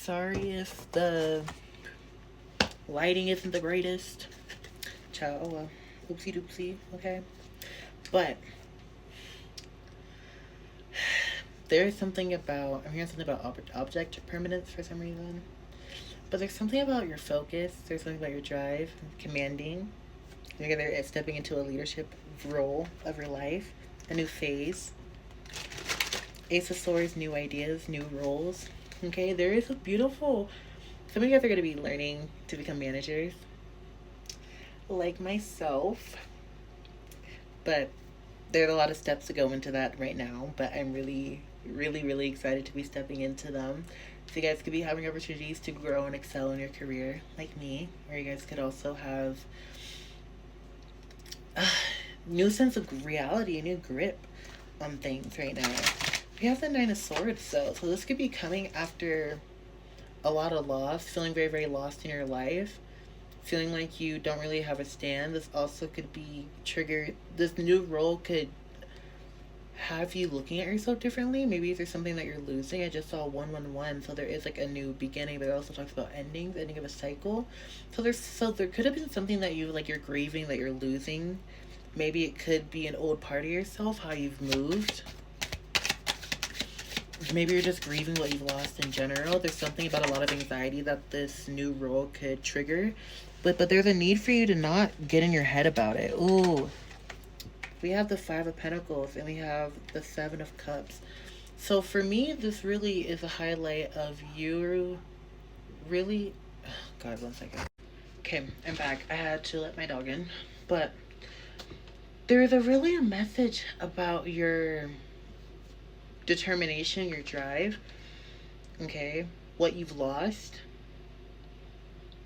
sorry if the lighting isn't the greatest. Ciao. Oh well. Oopsie doopsie. Okay. But there's something about, I'm hearing something about object permanence for some reason. But there's something about your focus. There's something about your drive, commanding. Together, it's stepping into a leadership role of your life, a new phase. Ace of Swords, new ideas, new roles. Okay, there is a beautiful. Some of you guys are going to be learning to become managers, like myself. But there's a lot of steps to go into that right now. But I'm really, really, really excited to be stepping into them. So you guys could be having opportunities to grow and excel in your career, like me. Or you guys could also have a new sense of reality, a new grip on things right now. We have the Nine of Swords, so this could be coming after a lot of loss, feeling very, very lost in your life, feeling like you don't really have a stand. This also could be triggered. This new role could have you looking at yourself differently. Maybe there's something that you're losing. I just saw 111, so there is like a new beginning, but it also talks about endings, ending of a cycle. So there could have been something that you like you're grieving, that you're losing. Maybe it could be an old part of yourself, how you've moved. Maybe you're just grieving what you've lost in general. There's something about a lot of anxiety that this new role could trigger. But there's a need for you to not get in your head about it. Ooh. We have the Five of Pentacles and we have the Seven of Cups. So for me, this really is a highlight of you really... Oh God, 1 second. Okay, I'm back. I had to let my dog in. But there is really a message about your determination, your drive, okay, what you've lost,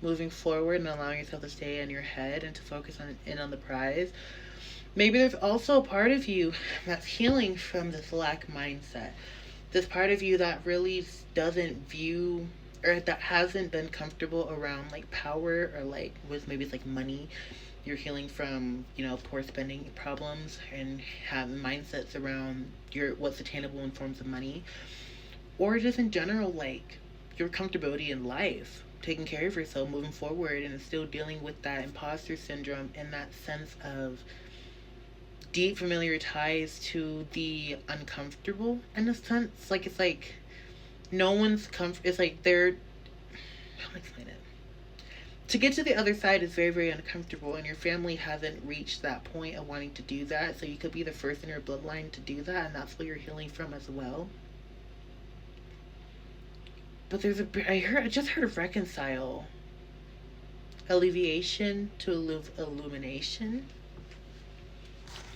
moving forward and allowing yourself to stay in your head and to focus on the prize. Maybe there's also a part of you that's healing from this lack mindset. This part of you that really doesn't view or that hasn't been comfortable around like power or like with maybe it's like money. You're healing from, poor spending problems and have mindsets around what's attainable in forms of money. Or just in general, like your comfortability in life, taking care of yourself, moving forward, and still dealing with that imposter syndrome and that sense of deep familiar ties to the uncomfortable in a sense. Like it's like no one's it's like they're, how do I explain it? To get to the other side is very, very uncomfortable, and your family hasn't reached that point of wanting to do that. So you could be the first in your bloodline to do that, and that's what you're healing from as well. But I just heard of reconcile, alleviation to illumination.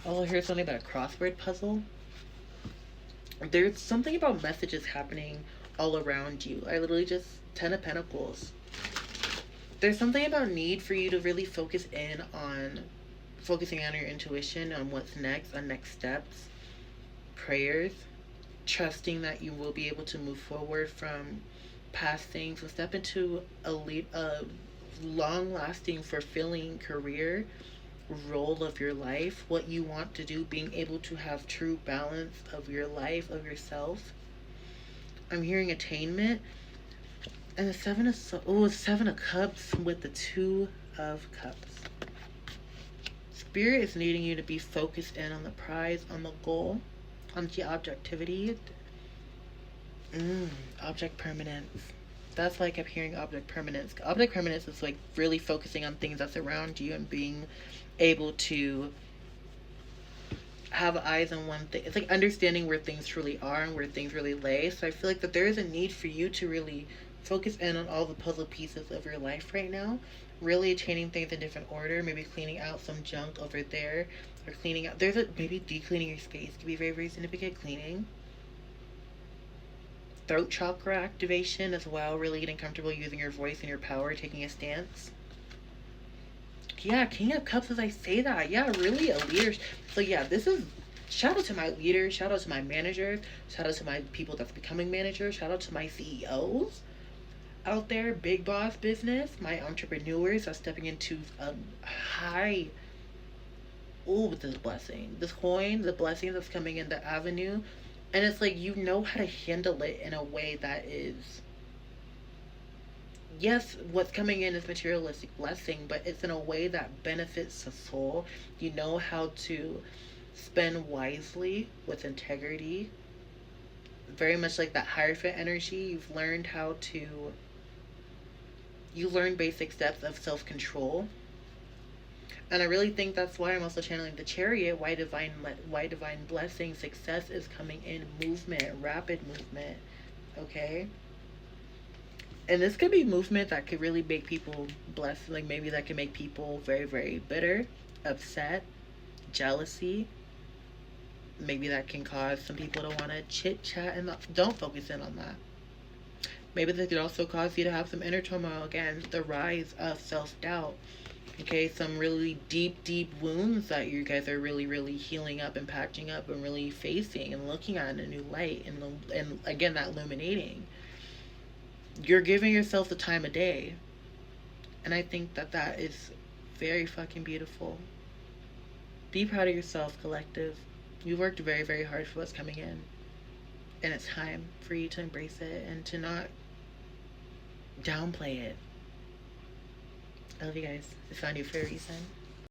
Oh, here's something about a crossword puzzle. There's something about messages happening all around you. I literally just 10 of Pentacles. There's something about need for you to really focusing on your intuition, on what's next, on next steps, prayers, trusting that you will be able to move forward from past things and step into a long-lasting, fulfilling career role of your life, what you want to do, being able to have true balance of your life, of yourself. I'm hearing attainment. And the Seven of Cups with the Two of Cups. Spirit is needing you to be focused in on the prize, on the goal, on the objectivity. Object permanence. That's why I kept hearing object permanence. Object permanence is like really focusing on things that's around you and being able to have eyes on one thing. It's like understanding where things truly are and where things really lay. So I feel like that there is a need for you to really focus in on all the puzzle pieces of your life right now. Really attaining things in different order. Maybe cleaning out some junk over there. Or cleaning out. Maybe de-cleaning your space. Could be very, very significant cleaning. Throat chakra activation as well. Really getting comfortable using your voice and your power. Taking a stance. Yeah, King of Cups as I say that. Yeah, really a leader. So yeah, this is... Shout out to my leaders. Shout out to my managers. Shout out to my people that's becoming managers. Shout out to my CEOs out there, big boss business, my entrepreneurs are stepping into a high, this blessing, this coin, the blessing that's coming in the avenue, and it's like you know how to handle it in a way that is yes, what's coming in is materialistic blessing, but it's in a way that benefits the soul. You know how to spend wisely with integrity. Very much like that Hierophant energy, you learn basic steps of self-control. And I really think that's why I'm also channeling the Chariot. Why divine blessing, success is coming in, movement, rapid movement. Okay, and this could be movement that could really make people blessed. Like maybe that could make people very, very bitter, upset, jealousy. Maybe that can cause some people to want to chit chat and don't focus in on that. Maybe that could also cause you to have some inner turmoil again, the rise of self doubt. Okay, some really deep, deep wounds that you guys are really, really healing up and patching up and really facing and looking at in a new light, and again that illuminating. You're giving yourself the time of day, and I think that that is very fucking beautiful. Be proud of yourself, collective. You've worked very, very hard for what's coming in, and it's time for you to embrace it and to not downplay it. I love you guys. I found you for a reason.